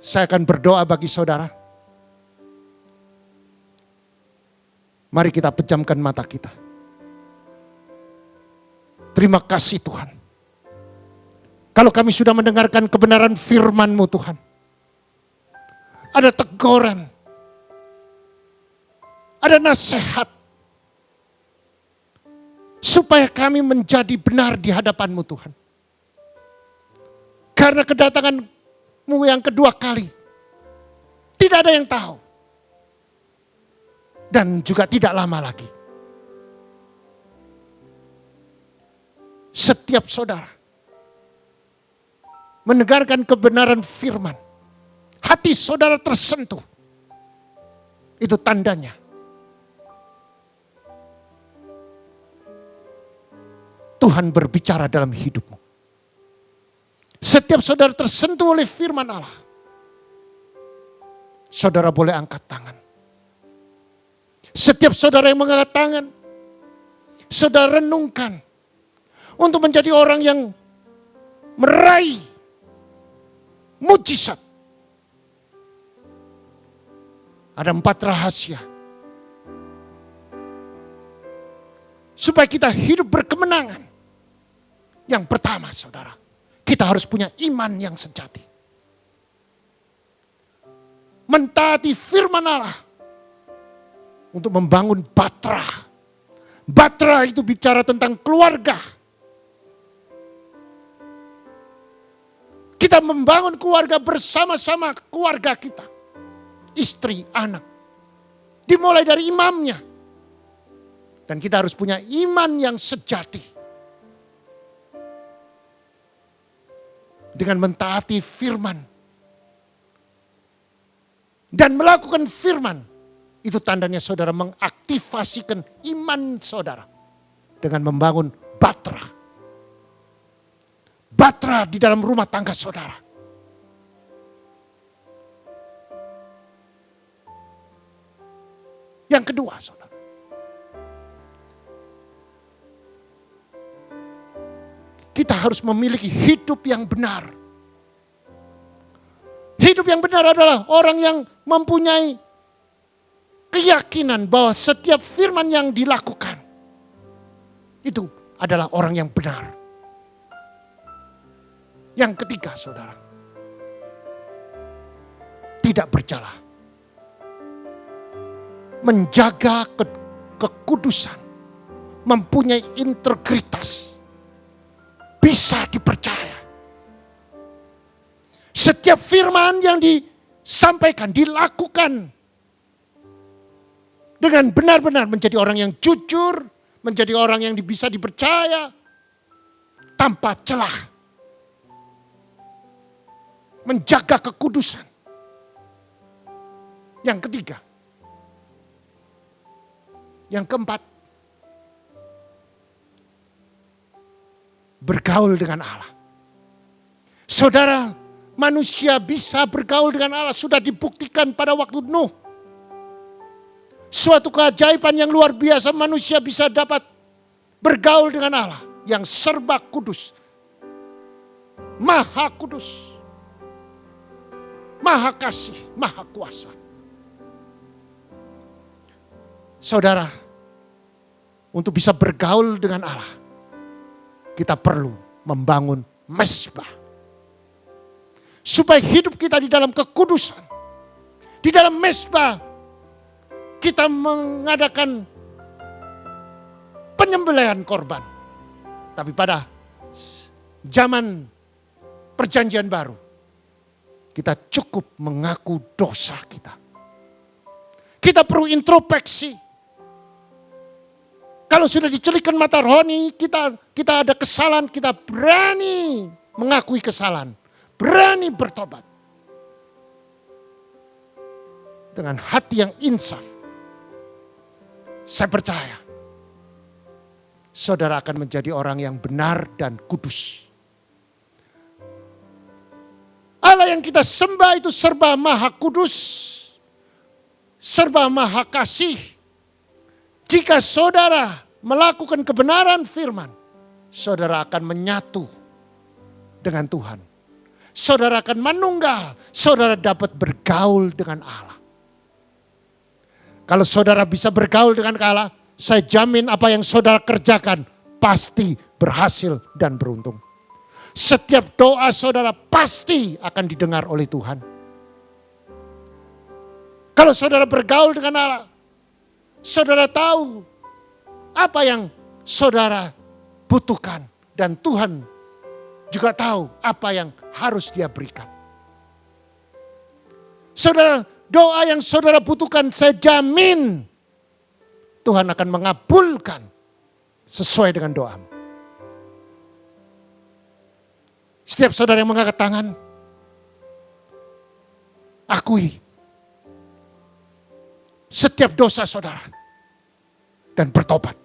A: Saya akan berdoa bagi saudara. Mari kita pejamkan mata kita. Terima kasih Tuhan. Kalau kami sudah mendengarkan kebenaran firman-Mu Tuhan. Ada teguran. Ada nasihat. Supaya kami menjadi benar di hadapan-Mu Tuhan. Karena kedatangan-Mu yang kedua kali. Tidak ada yang tahu. Dan juga tidak lama lagi. Setiap saudara mendengarkan kebenaran firman, hati saudara tersentuh. Itu tandanya. Tuhan berbicara dalam hidupmu. Setiap saudara tersentuh oleh firman Allah, saudara boleh angkat tangan. Setiap saudara yang mengangkat tangan, saudara renungkan untuk menjadi orang yang meraih mujizat. Ada 4 rahasia. Supaya kita hidup berkemenangan. Yang pertama saudara, kita harus punya iman yang sejati. Mentaati firman Allah. Untuk membangun bahtera. Bahtera itu bicara tentang keluarga. Kita membangun keluarga bersama-sama keluarga kita. Istri, anak. Dimulai dari imamnya. Dan kita harus punya iman yang sejati. Dengan mentaati firman. Dan melakukan firman. Itu tandanya saudara mengaktifasikan iman saudara. Dengan membangun bahtera. Bahtera di dalam rumah tangga saudara. Yang kedua saudara. Kita harus memiliki hidup yang benar. Hidup yang benar adalah orang yang mempunyai keyakinan bahwa setiap firman yang dilakukan itu adalah orang yang benar. Yang ketiga, saudara, tidak bercela. Menjaga kekudusan, mempunyai integritas, bisa dipercaya. Setiap firman yang disampaikan, dilakukan dengan benar-benar menjadi orang yang jujur, menjadi orang yang bisa dipercaya, tanpa celah. Menjaga kekudusan. Yang ketiga. Yang keempat, bergaul dengan Allah. Saudara, manusia bisa bergaul dengan Allah, sudah dibuktikan pada waktu Nuh. Suatu keajaiban yang luar biasa, manusia bisa dapat bergaul dengan Allah yang serba kudus, maha kudus, maha kasih, maha kuasa. Saudara, untuk bisa bergaul dengan Allah, kita perlu membangun mezbah. Supaya hidup kita di dalam kekudusan. Di dalam mezbah, kita mengadakan penyembelihan korban. Tapi pada zaman perjanjian baru, kita cukup mengaku dosa kita. Kita perlu introspeksi. Kalau sudah dicelikan mata rohani, kita ada kesalahan, kita berani mengakui kesalahan. Berani bertobat. Dengan hati yang insaf. Saya percaya, saudara akan menjadi orang yang benar dan kudus. Allah yang kita sembah itu serba maha kudus, serba maha kasih. Jika saudara melakukan kebenaran firman, saudara akan menyatu dengan Tuhan. Saudara akan menunggal, saudara dapat bergaul dengan Allah. Kalau saudara bisa bergaul dengan Allah, saya jamin apa yang saudara kerjakan pasti berhasil dan beruntung. Setiap doa saudara pasti akan didengar oleh Tuhan. Kalau saudara bergaul dengan Allah, saudara tahu apa yang saudara butuhkan. Dan Tuhan juga tahu apa yang harus Dia berikan. Saudara, doa yang saudara butuhkan saya jamin Tuhan akan mengabulkan sesuai dengan doamu. Setiap saudara yang mengangkat tangan, akui setiap dosa saudara dan bertobat.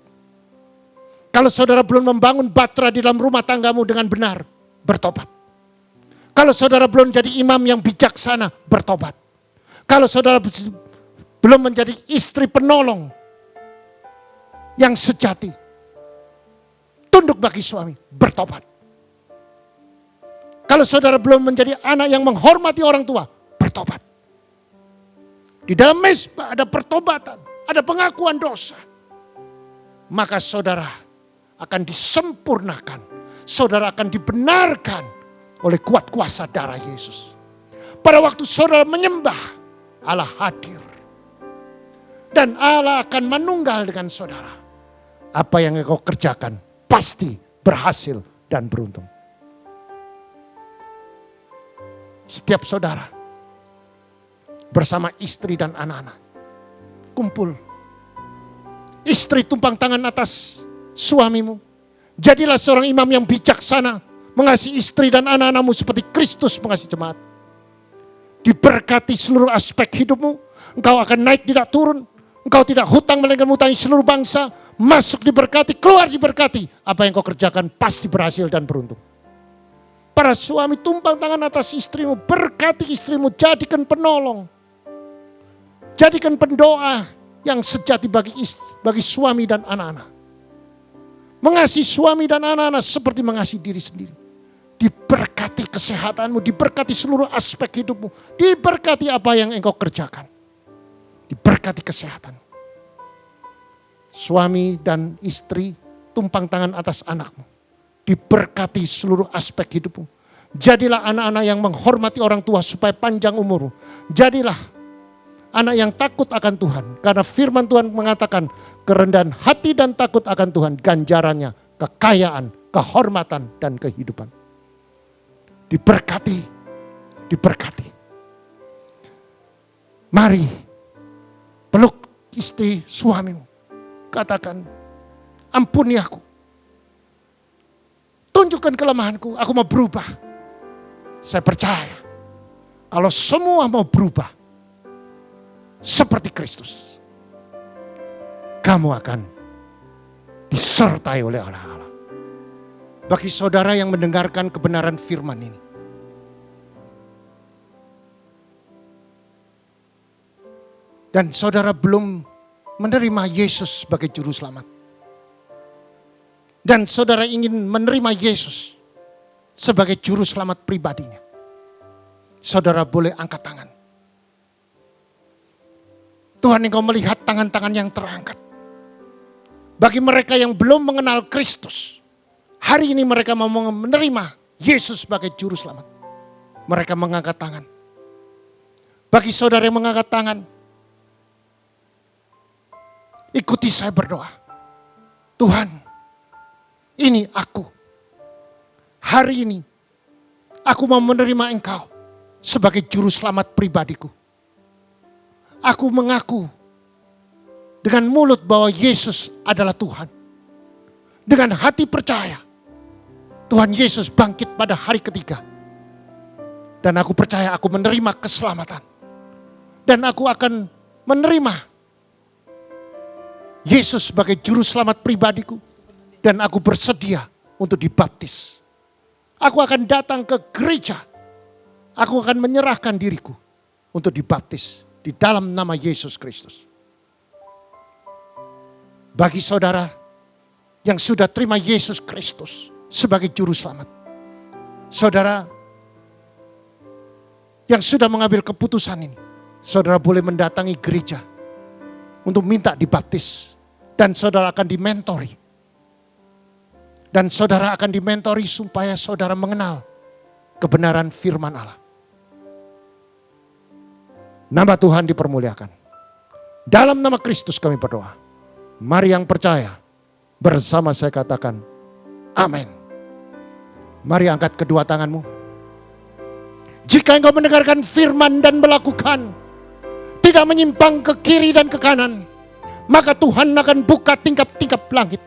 A: Kalau saudara belum membangun batra di dalam rumah tanggamu dengan benar, bertobat. Kalau saudara belum jadi imam yang bijaksana, bertobat. Kalau saudara belum menjadi istri penolong yang sejati, tunduk bagi suami, bertobat. Kalau saudara belum menjadi anak yang menghormati orang tua, bertobat. Di dalam mezbah ada pertobatan, ada pengakuan dosa. Maka saudara akan disempurnakan. Saudara akan dibenarkan oleh kuat kuasa darah Yesus. Pada waktu saudara menyembah, Allah hadir. Dan Allah akan menunggal dengan saudara. Apa yang engkau kerjakan pasti berhasil dan beruntung. Setiap saudara bersama istri dan anak-anak kumpul. Istri tumpang tangan atas suamimu. Jadilah seorang imam yang bijaksana, mengasihi istri dan anak-anakmu seperti Kristus mengasihi jemaat. Diberkati seluruh aspek hidupmu. Engkau akan naik tidak turun. Engkau tidak hutang melainkan hutangi seluruh bangsa. Masuk diberkati, keluar diberkati. Apa yang kau kerjakan pasti berhasil dan beruntung. Para suami tumpang tangan atas istrimu. Berkati istrimu, jadikan penolong. Jadikan pendoa yang sejati bagi suami dan anak-anak. Mengasihi suami dan anak-anak seperti mengasihi diri sendiri. Diberkati kesehatanmu, diberkati seluruh aspek hidupmu. Diberkati apa yang engkau kerjakan. Diberkati kesehatan. Suami dan istri tumpang tangan atas anakmu. Diberkati seluruh aspek hidupmu. Jadilah anak-anak yang menghormati orang tua supaya panjang umurmu. Jadilah anak yang takut akan Tuhan. Karena firman Tuhan mengatakan kerendahan hati dan takut akan Tuhan. Ganjarannya kekayaan, kehormatan dan kehidupan. Diberkati, diberkati. Mari peluk istri suamimu. Katakan, ampuni aku. Tunjukkan kelemahanku, aku mau berubah. Saya percaya, kalau semua mau berubah seperti Kristus, kamu akan disertai oleh Allah. Bagi saudara yang mendengarkan kebenaran firman ini, dan saudara belum menerima Yesus sebagai juru selamat, dan saudara ingin menerima Yesus sebagai juru selamat pribadinya, saudara boleh angkat tangan. Tuhan, engkau melihat tangan-tangan yang terangkat. Bagi mereka yang belum mengenal Kristus, hari ini mereka mau menerima Yesus sebagai juru selamat. Mereka mengangkat tangan. Bagi saudara yang mengangkat tangan, ikuti saya berdoa. Tuhan, ini aku. Hari ini aku mau menerima Engkau sebagai juru selamat pribadiku. Aku mengaku dengan mulut bahwa Yesus adalah Tuhan. Dengan hati percaya Tuhan Yesus bangkit pada hari ketiga. Dan aku percaya aku menerima keselamatan. Dan aku akan menerima Yesus sebagai juru selamat pribadiku. Dan aku bersedia untuk dibaptis. Aku akan datang ke gereja. Aku akan menyerahkan diriku untuk dibaptis di dalam nama Yesus Kristus. Bagi saudara yang sudah terima Yesus Kristus sebagai juru selamat. Saudara yang sudah mengambil keputusan ini. Saudara boleh mendatangi gereja untuk minta dibaptis. Dan saudara akan dimentori. Dan saudara akan dimentori supaya saudara mengenal kebenaran firman Allah. Nama Tuhan dipermuliakan. Dalam nama Kristus kami berdoa. Mari yang percaya bersama saya katakan amin. Mari angkat kedua tanganmu. Jika engkau mendengarkan firman dan melakukan, tidak menyimpang ke kiri dan ke kanan, maka Tuhan akan buka tingkap-tingkap langit.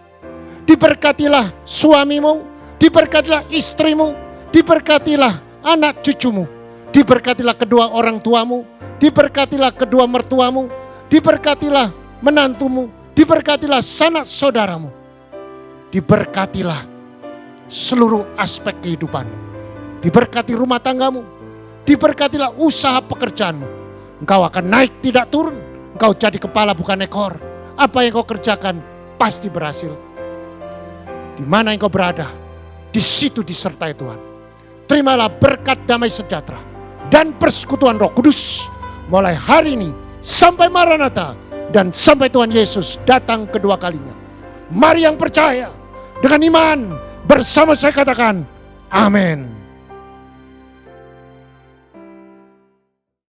A: Diberkatilah suamimu, diberkatilah istrimu, diberkatilah anak cucumu, diberkatilah kedua orang tuamu, diberkatilah kedua mertuamu, diberkatilah menantumu, diberkatilah sanak saudaramu, diberkatilah seluruh aspek kehidupanmu, diberkati rumah tanggamu, diberkatilah usaha pekerjaanmu. Engkau akan naik tidak turun, engkau jadi kepala bukan ekor. Apa yang kau kerjakan pasti berhasil. Di mana engkau berada, di situ disertai Tuhan. Terimalah berkat damai sejahtera dan persekutuan Roh Kudus mulai hari ini sampai Maranatha dan sampai Tuhan Yesus datang kedua kalinya. Mari yang percaya dengan iman bersama saya katakan amin.